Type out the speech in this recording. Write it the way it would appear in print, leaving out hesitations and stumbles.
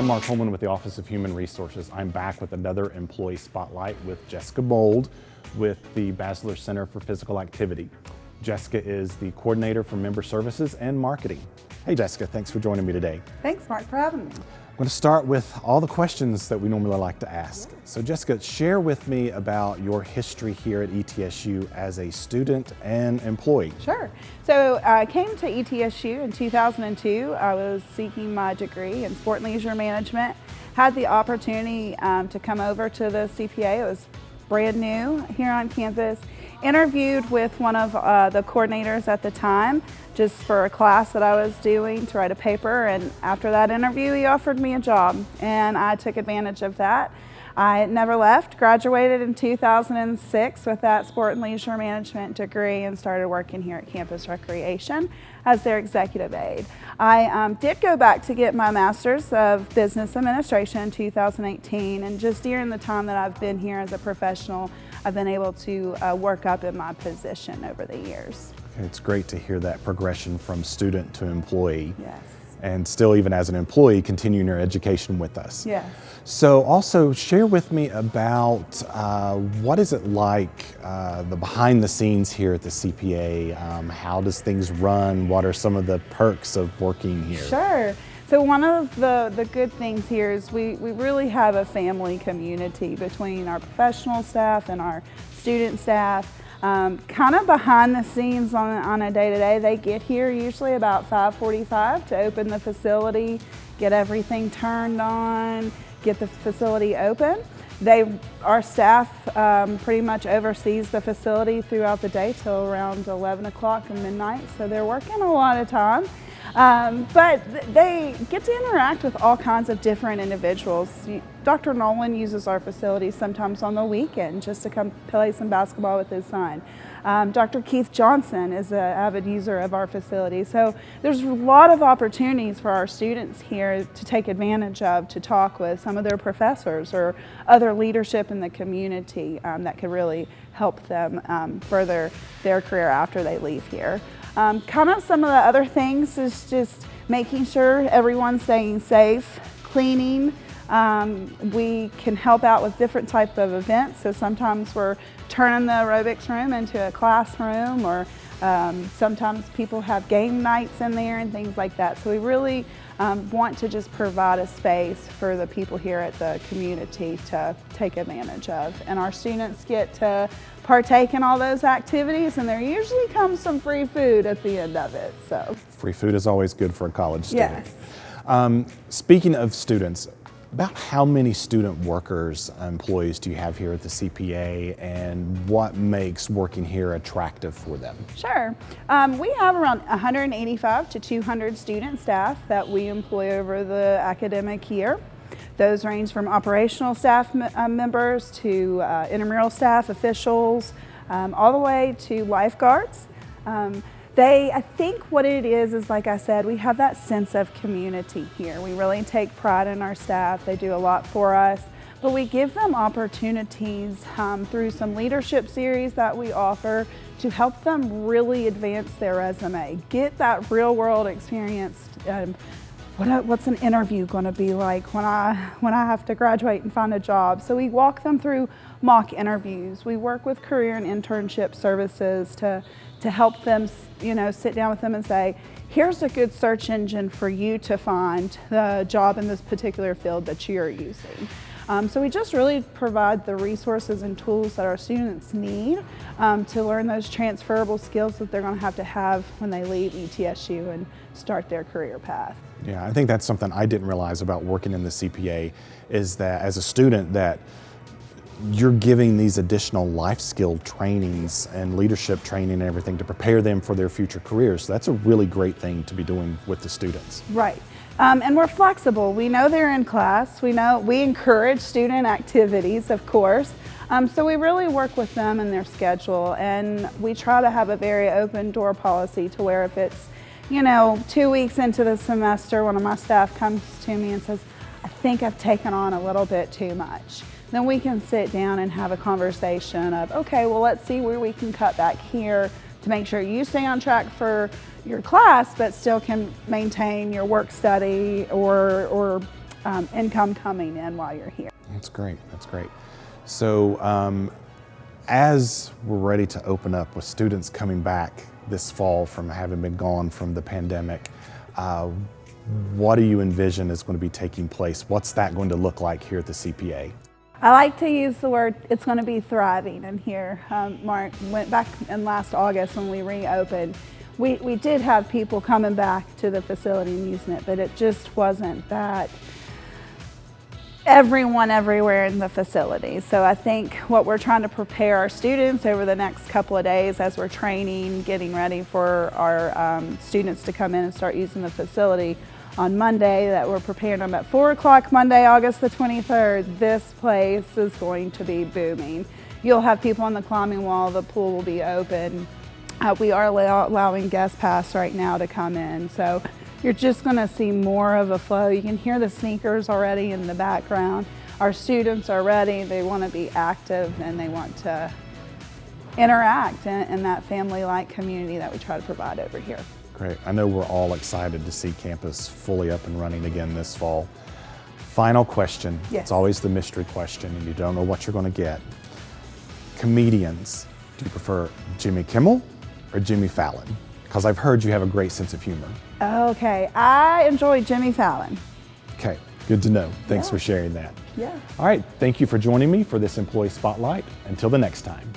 I'm Mark Holman with the Office of Human Resources. I'm back with another employee spotlight with Jessica Mould with the Basler Center for Physical Activity. Jessica is the coordinator for member services and marketing. Hey Jessica, thanks for joining me today. Thanks Mark for having me. I'm going to start with all the questions that we normally like to ask. So Jessica, share with me about your history here at ETSU as a student and employee. Sure. So I came to ETSU in 2002. I was seeking my degree in sport and leisure management. Had the opportunity to come over to the CPA. It was brand new here on campus. Interviewed with one of the coordinators at the time just for a class that I was doing to write a paper, and after that interview he offered me a job and I took advantage of that. I never left, graduated in 2006 with that sport and leisure management degree and started working here at Campus Recreation as their executive aide. I did go back to get my master's of business administration in 2018, and just during the time that I've been here as a professional, I've been able to work up in my position over the years. It's great to hear that progression from student to employee. Yes. And still, even as an employee, continuing your education with us. Yes. So also share with me about what is it like, the behind the scenes here at the CPA? How does things run? What are some of the perks of working here? Sure. So one of the good things here is we really have a family community between our professional staff and our student staff. Kind of behind the scenes on a day-to-day, they get here usually about 5:45 to open the facility, get everything turned on, get the facility open. Our staff pretty much oversees the facility throughout the day till around 11 o'clock and midnight, so they're working a lot of time. But they get to interact with all kinds of different individuals. Dr. Nolan uses our facility sometimes on the weekend just to come play some basketball with his son. Dr. Keith Johnson is an avid user of our facility. So there's a lot of opportunities for our students here to take advantage of, to talk with some of their professors or other leadership in the community that could really help them further their career after they leave here. Kind of some of the other things is just making sure everyone's staying safe, cleaning. We can help out with different types of events. So sometimes we're turning the aerobics room into a classroom, or sometimes people have game nights in there and things like that. So we really want to just provide a space for the people here at the community to take advantage of. And our students get to partake in all those activities, and there usually comes some free food at the end of it. So free food is always good for a college student. Yes. Speaking of students, about how many student workers, employees do you have here at the CPA, and what makes working here attractive for them? Sure. We have around 185 to 200 student staff that we employ over the academic year. Those range from operational staff members to intramural staff, officials, all the way to lifeguards. I think what it is like I said, we have that sense of community here. We really take pride in our staff. They do a lot for us, but we give them opportunities through some leadership series that we offer to help them really advance their resume, get that real world experience. What's an interview going to be like when I have to graduate and find a job? So we walk them through mock interviews. We work with career and internship services to help them, sit down with them and say, here's a good search engine for you to find the job in this particular field that you're using. So we just really provide the resources and tools that our students need to learn those transferable skills that they're going to have when they leave ETSU and start their career path. Yeah, I think that's something I didn't realize about working in the CPA, is that as a student that you're giving these additional life skill trainings and leadership training and everything to prepare them for their future careers. So that's a really great thing to be doing with the students. Right. And we're flexible. We know they're in class. We encourage student activities, of course. So we really work with them and their schedule, and we try to have a very open door policy to where if it's 2 weeks into the semester, one of my staff comes to me and says, I think I've taken on a little bit too much. Then we can sit down and have a conversation of, okay, well, let's see where we can cut back here to make sure you stay on track for your class, but still can maintain your work study or income coming in while you're here. That's great. That's great. So as we're ready to open up with students coming back this fall from having been gone from the pandemic, what do you envision is going to be taking place? What's that going to look like here at the CPA? I like to use the word, it's going to be thriving in here. Mark, went back in last August when we reopened. We did have people coming back to the facility and using it, but it just wasn't that everyone everywhere in the facility. So I think what we're trying to prepare our students over the next couple of days as we're training, getting ready for our students to come in and start using the facility on Monday, that we're preparing them at 4 o'clock Monday, August the 23rd. This place is going to be booming. You'll have people on the climbing wall, the pool will be open. We are allowing guest pass right now to come in. So you're just going to see more of a flow. You can hear the sneakers already in the background. Our students are ready. They want to be active and they want to interact in that family-like community that we try to provide over here. Great. I know we're all excited to see campus fully up and running again this fall. Final question. Yes. It's always the mystery question and you don't know what you're going to get. Comedians, do you prefer Jimmy Kimmel or Jimmy Fallon? Because I've heard you have a great sense of humor. Okay, I enjoy Jimmy Fallon. Okay, good to know. Thanks Yeah. for sharing that. Yeah. All right, thank you for joining me for this Employee Spotlight. Until the next time.